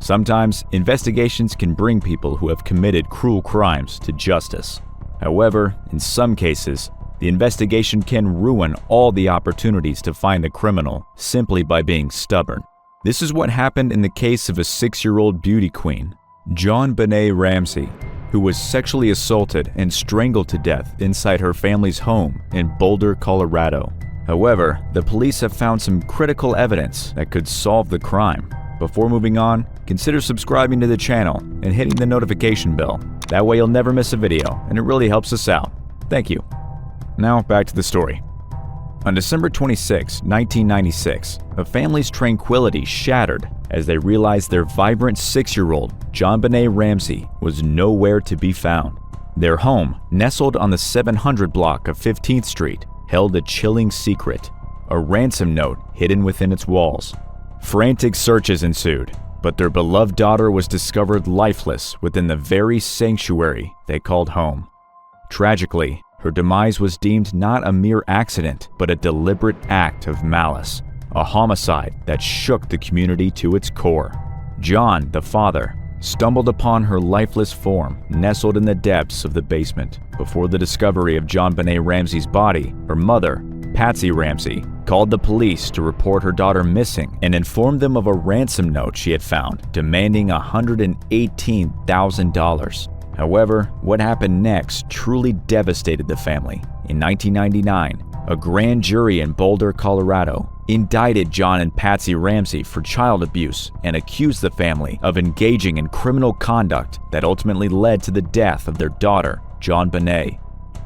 Sometimes, investigations can bring people who have committed cruel crimes to justice. However, in some cases, the investigation can ruin all the opportunities to find the criminal simply by being stubborn. This is what happened in the case of a 6-year-old beauty queen, Jonbenét Ramsey, who was sexually assaulted and strangled to death inside her family's home in Boulder, Colorado. However, the police have found some critical evidence that could solve the crime. Before moving on, consider subscribing to the channel and hitting the notification bell. That way you'll never miss a video, and it really helps us out. Thank you. Now back to the story. On December 26, 1996, a family's tranquility shattered as they realized their vibrant 6-year-old, Jonbenét Ramsey, was nowhere to be found. Their home, nestled on the 700 block of 15th Street, held a chilling secret, a ransom note hidden within its walls. Frantic searches ensued, but their beloved daughter was discovered lifeless within the very sanctuary they called home. Tragically, her demise was deemed not a mere accident, but a deliberate act of malice, a homicide that shook the community to its core. John, the father, stumbled upon her lifeless form nestled in the depths of the basement. Before the discovery of Jonbenét Ramsey's body, her mother, Patsy Ramsey, called the police to report her daughter missing and informed them of a ransom note she had found demanding $118,000. However, what happened next truly devastated the family. In 1999, a grand jury in Boulder, Colorado, indicted John and Patsy Ramsey for child abuse and accused the family of engaging in criminal conduct that ultimately led to the death of their daughter, Jonbenét.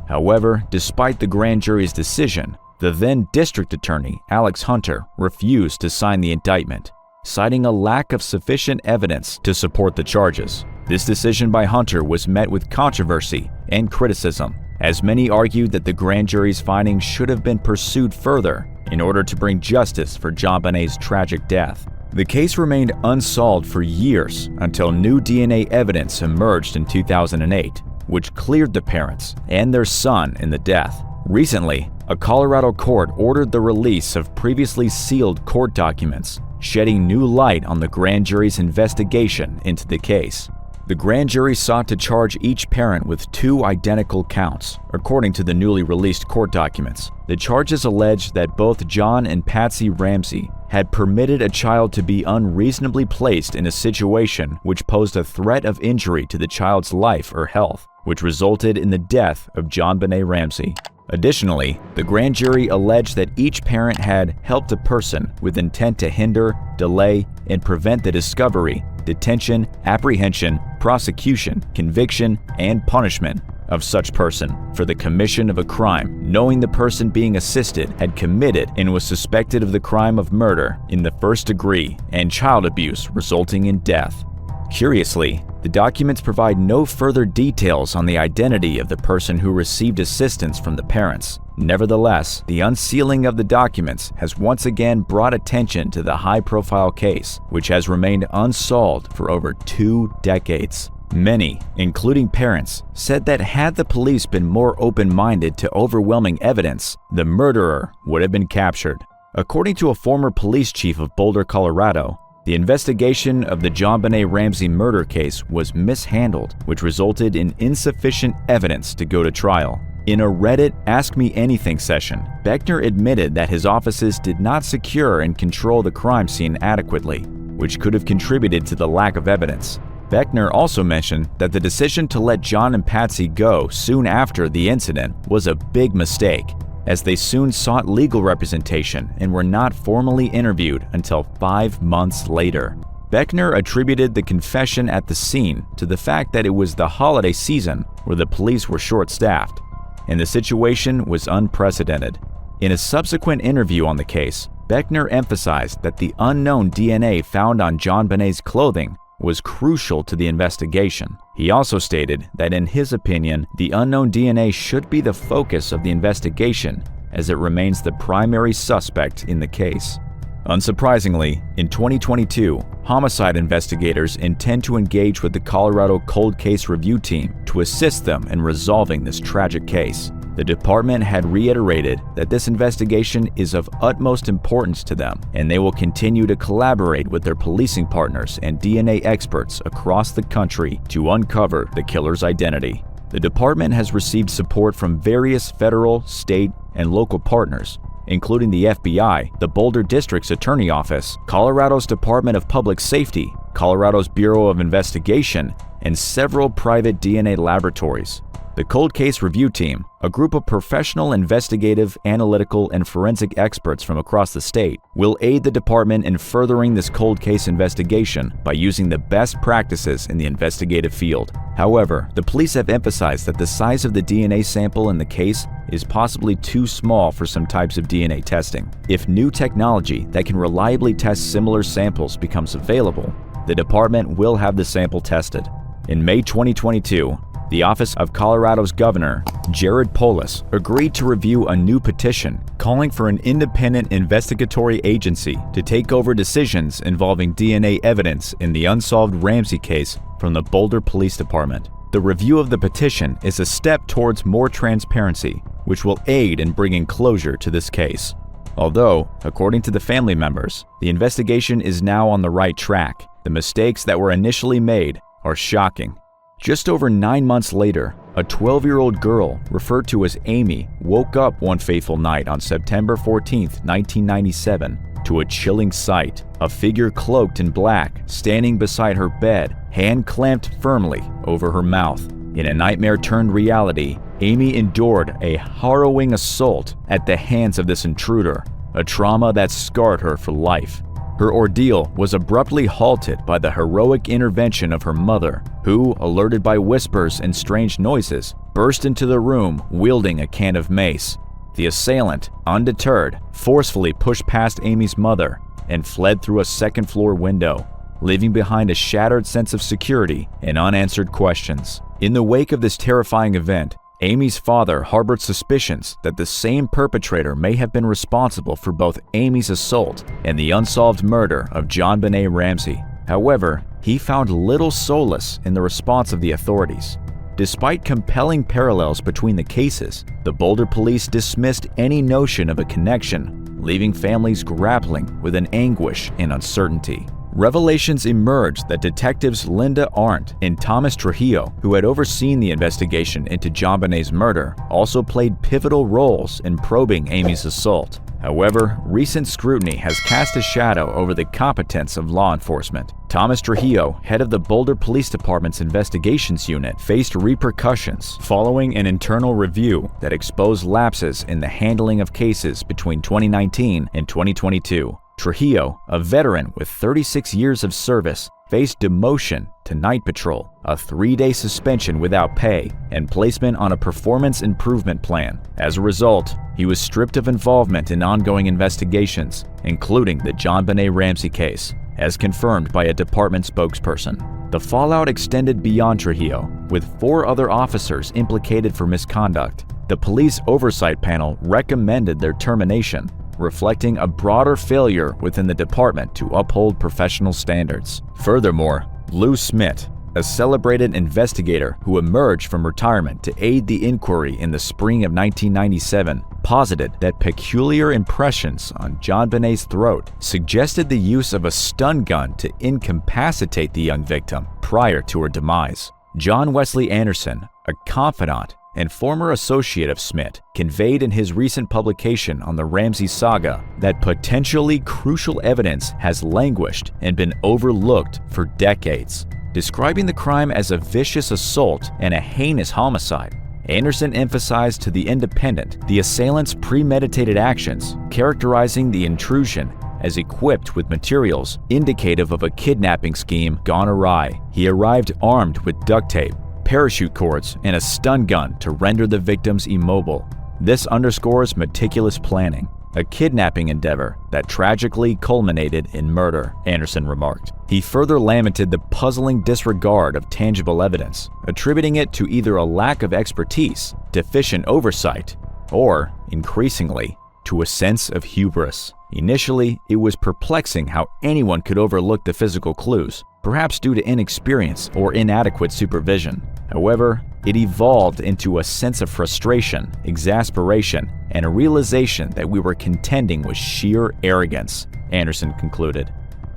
However, despite the grand jury's decision, the then district attorney, Alex Hunter, refused to sign the indictment, citing a lack of sufficient evidence to support the charges. This decision by Hunter was met with controversy and criticism, as many argued that the grand jury's findings should have been pursued further in order to bring justice for Jonbenét's tragic death. The case remained unsolved for years until new DNA evidence emerged in 2008, which cleared the parents and their son in the death. Recently, a Colorado court ordered the release of previously sealed court documents, shedding new light on the grand jury's investigation into the case. The grand jury sought to charge each parent with 2 identical counts, according to the newly released court documents. The charges alleged that both John and Patsy Ramsey had permitted a child to be unreasonably placed in a situation which posed a threat of injury to the child's life or health, which resulted in the death of Jonbenét Ramsey. Additionally, the grand jury alleged that each parent had helped a person with intent to hinder, delay, and prevent the discovery, detention, apprehension, prosecution, conviction, and punishment of such person for the commission of a crime, knowing the person being assisted had committed and was suspected of the crime of murder in the first degree and child abuse resulting in death. Curiously, the documents provide no further details on the identity of the person who received assistance from the parents. Nevertheless, the unsealing of the documents has once again brought attention to the high-profile case, which has remained unsolved for over 2 decades. Many, including parents, said that had the police been more open-minded to overwhelming evidence, the murderer would have been captured. According to a former police chief of Boulder, Colorado, the investigation of the Jonbenét Ramsey murder case was mishandled, which resulted in insufficient evidence to go to trial. In a Reddit Ask Me Anything session, Beckner admitted that his offices did not secure and control the crime scene adequately, which could have contributed to the lack of evidence. Beckner also mentioned that the decision to let John and Patsy go soon after the incident was a big mistake, as they soon sought legal representation and were not formally interviewed until 5 months later. Beckner attributed the confession at the scene to the fact that it was the holiday season where the police were short-staffed, and the situation was unprecedented. In a subsequent interview on the case, Beckner emphasized that the unknown DNA found on Jonbenét's clothing was crucial to the investigation. He also stated that in his opinion, the unknown DNA should be the focus of the investigation as it remains the primary suspect in the case. Unsurprisingly, in 2022, homicide investigators intend to engage with the Colorado Cold Case Review Team to assist them in resolving this tragic case. The department had reiterated that this investigation is of utmost importance to them, and they will continue to collaborate with their policing partners and DNA experts across the country to uncover the killer's identity. The department has received support from various federal, state, and local partners, including the FBI, the Boulder District's Attorney Office, Colorado's Department of Public Safety, Colorado's Bureau of Investigation, and several private DNA laboratories. The Cold Case Review Team, a group of professional investigative, analytical, and forensic experts from across the state, will aid the department in furthering this cold case investigation by using the best practices in the investigative field. However, the police have emphasized that the size of the DNA sample in the case is possibly too small for some types of DNA testing. If new technology that can reliably test similar samples becomes available, the department will have the sample tested. In May 2022, the Office of Colorado's Governor, Jared Polis, agreed to review a new petition calling for an independent investigatory agency to take over decisions involving DNA evidence in the unsolved Ramsey case from the Boulder Police Department. The review of the petition is a step towards more transparency, which will aid in bringing closure to this case. Although, according to the family members, the investigation is now on the right track, the mistakes that were initially made are shocking. Just over 9 months later, a 12-year-old girl referred to as Amy woke up one fateful night on September 14, 1997, to a chilling sight: a figure cloaked in black standing beside her bed, hand clamped firmly over her mouth. In a nightmare turned reality, Amy endured a harrowing assault at the hands of this intruder, a trauma that scarred her for life. Her ordeal was abruptly halted by the heroic intervention of her mother, who, alerted by whispers and strange noises, burst into the room wielding a can of mace. The assailant, undeterred, forcefully pushed past Amy's mother and fled through a second-floor window, leaving behind a shattered sense of security and unanswered questions. In the wake of this terrifying event, Amy's father harbored suspicions that the same perpetrator may have been responsible for both Amy's assault and the unsolved murder of Jonbenét Ramsey. However, he found little solace in the response of the authorities. Despite compelling parallels between the cases, the Boulder police dismissed any notion of a connection, leaving families grappling with an anguish and uncertainty. Revelations emerged that detectives Linda Arndt and Thomas Trujillo, who had overseen the investigation into Jonbenét's murder, also played pivotal roles in probing Amy's assault. However, recent scrutiny has cast a shadow over the competence of law enforcement. Thomas Trujillo, head of the Boulder Police Department's investigations unit, faced repercussions following an internal review that exposed lapses in the handling of cases between 2019 and 2022. Trujillo, a veteran with 36 years of service, faced demotion to night patrol, a 3-day suspension without pay, and placement on a performance improvement plan. As a result, he was stripped of involvement in ongoing investigations, including the Jonbenét Ramsey case, as confirmed by a department spokesperson. The fallout extended beyond Trujillo, with 4 other officers implicated for misconduct. The police oversight panel recommended their termination, reflecting a broader failure within the department to uphold professional standards. Furthermore, Lou Smith, a celebrated investigator who emerged from retirement to aid the inquiry in the spring of 1997, posited that peculiar impressions on Jonbenét's throat suggested the use of a stun gun to incapacitate the young victim prior to her demise. John Wesley Anderson, a confidant and former associate of Smith, conveyed in his recent publication on the Ramsey saga that potentially crucial evidence has languished and been overlooked for decades. Describing the crime as a vicious assault and a heinous homicide, Anderson emphasized to The Independent the assailant's premeditated actions, characterizing the intrusion as equipped with materials indicative of a kidnapping scheme gone awry. He arrived armed with duct tape, parachute cords, and a stun gun to render the victims immobile. This underscores meticulous planning, a kidnapping endeavor that tragically culminated in murder, Anderson remarked. He further lamented the puzzling disregard of tangible evidence, attributing it to either a lack of expertise, deficient oversight, or, increasingly, to a sense of hubris. Initially, it was perplexing how anyone could overlook the physical clues, perhaps due to inexperience or inadequate supervision. However, It evolved into a sense of frustration, exasperation, and a realization that we were contending with sheer arrogance, Anderson concluded.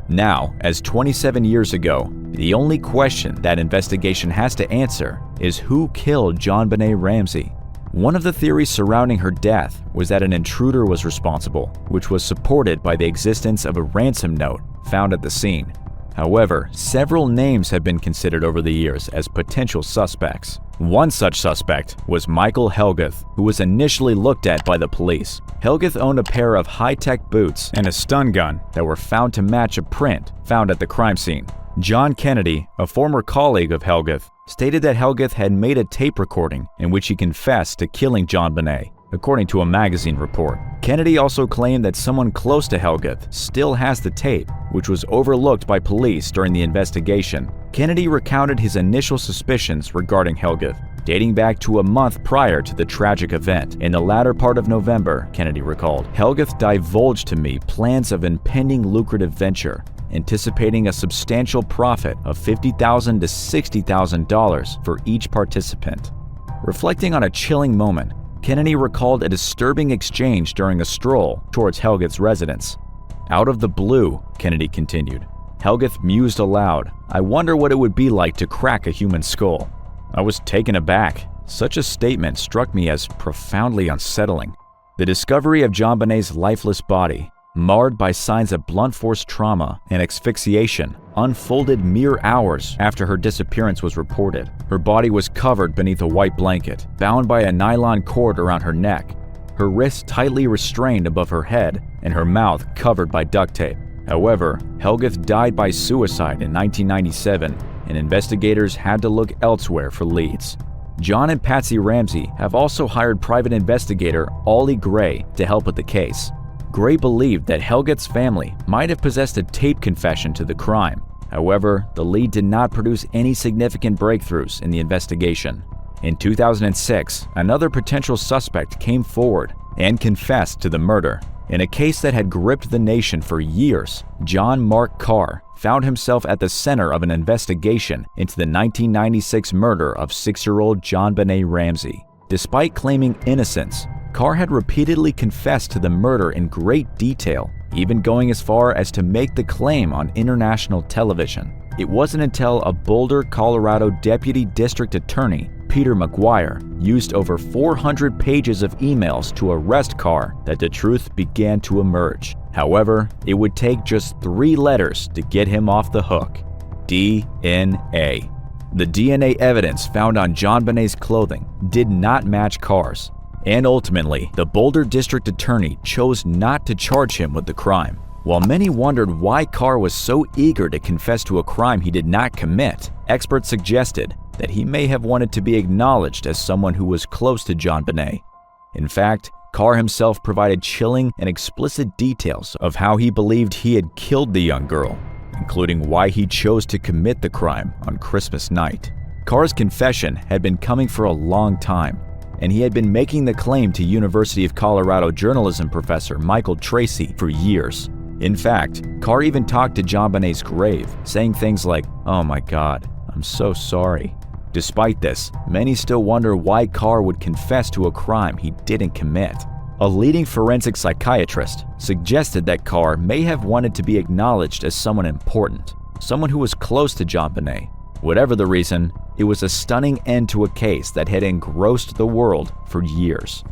Now, as 27 years ago, the only question that investigation has to answer is who killed Jonbenét Ramsey. One of the theories surrounding her death was that an intruder was responsible, which was supported by the existence of a ransom note found at the scene. However, several names have been considered over the years as potential suspects. One such suspect was Michael Helguth, who was initially looked at by the police. Helguth owned a pair of high-tech boots and a stun gun that were found to match a print found at the crime scene. John Kennedy, a former colleague of Helguth, stated that Helguth had made a tape recording in which he confessed to killing Jonbenét, according to a magazine report. Kennedy also claimed that someone close to Helguth still has the tape, which was overlooked by police during the investigation. Kennedy recounted his initial suspicions regarding Helguth, dating back to a month prior to the tragic event. In the latter part of November, Kennedy recalled, Helguth divulged to me plans of impending lucrative venture, anticipating a substantial profit of $50,000 to $60,000 for each participant. Reflecting on a chilling moment, Kennedy recalled a disturbing exchange during a stroll towards Helguth's residence. Out of the blue, Kennedy continued, Helguth mused aloud, "I wonder what it would be like to crack a human skull." I was taken aback. Such a statement struck me as profoundly unsettling. The discovery of Jonbenét's lifeless body, marred by signs of blunt force trauma and asphyxiation, unfolded mere hours after her disappearance was reported. Her body was covered beneath a white blanket, bound by a nylon cord around her neck, her wrists tightly restrained above her head, and her mouth covered by duct tape. However, Helguth died by suicide in 1997, and investigators had to look elsewhere for leads. John and Patsy Ramsey have also hired private investigator Ollie Gray to help with the case. Gray believed that Helguth's family might have possessed a tape confession to the crime. However, the lead did not produce any significant breakthroughs in the investigation. In 2006, another potential suspect came forward and confessed to the murder. In a case that had gripped the nation for years, John Mark Carr found himself at the center of an investigation into the 1996 murder of 6-year-old Jonbenét Ramsey. Despite claiming innocence, Carr had repeatedly confessed to the murder in great detail, even going as far as to make the claim on international television. It wasn't until a Boulder, Colorado Deputy District Attorney, Peter McGuire, used over 400 pages of emails to arrest Carr that the truth began to emerge. However, it would take just 3 letters to get him off the hook: DNA. The DNA evidence found on Jonbenét's clothing did not match Carr's, and ultimately, the Boulder District Attorney chose not to charge him with the crime. While many wondered why Carr was so eager to confess to a crime he did not commit, experts suggested that he may have wanted to be acknowledged as someone who was close to Jonbenét. In fact, Carr himself provided chilling and explicit details of how he believed he had killed the young girl, including why he chose to commit the crime on Christmas night. Carr's confession had been coming for a long time, and he had been making the claim to University of Colorado journalism professor Michael Tracy for years. In fact, Carr even talked to Jonbenét's grave, saying things like, "Oh my God, I'm so sorry." Despite this, many still wonder why Carr would confess to a crime he didn't commit. A leading forensic psychiatrist suggested that Carr may have wanted to be acknowledged as someone important, someone who was close to Jonbenét. Whatever the reason, it was a stunning end to a case that had engrossed the world for years.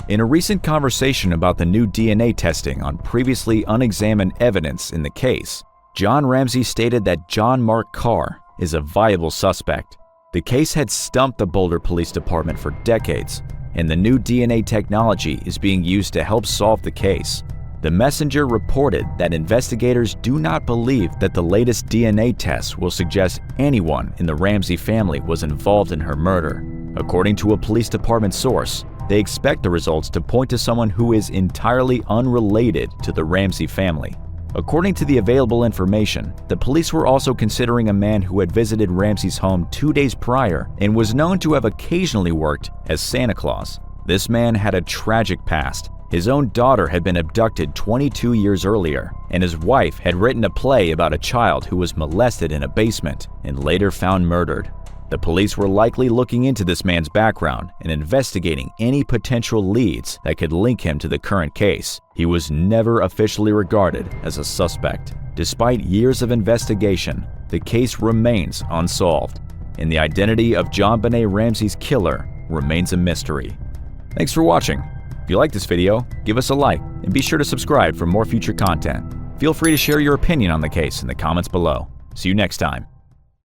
In a recent conversation about the new DNA testing on previously unexamined evidence in the case, John Ramsey stated that John Mark Carr is a viable suspect. The case had stumped the Boulder Police Department for decades, and the new DNA technology is being used to help solve the case. The Messenger reported that investigators do not believe that the latest DNA tests will suggest anyone in the Ramsey family was involved in her murder. According to a police department source, they expect the results to point to someone who is entirely unrelated to the Ramsey family. According to the available information, the police were also considering a man who had visited Ramsey's home 2 days prior and was known to have occasionally worked as Santa Claus. This man had a tragic past. His own daughter had been abducted 22 years earlier, and his wife had written a play about a child who was molested in a basement and later found murdered. The police were likely looking into this man's background and investigating any potential leads that could link him to the current case. He was never officially regarded as a suspect. Despite years of investigation, the case remains unsolved, and the identity of Jonbenét Ramsey's killer remains a mystery. Thanks for watching. If you like this video, give us a like and be sure to subscribe for more future content. Feel free to share your opinion on the case in the comments below. See you next time.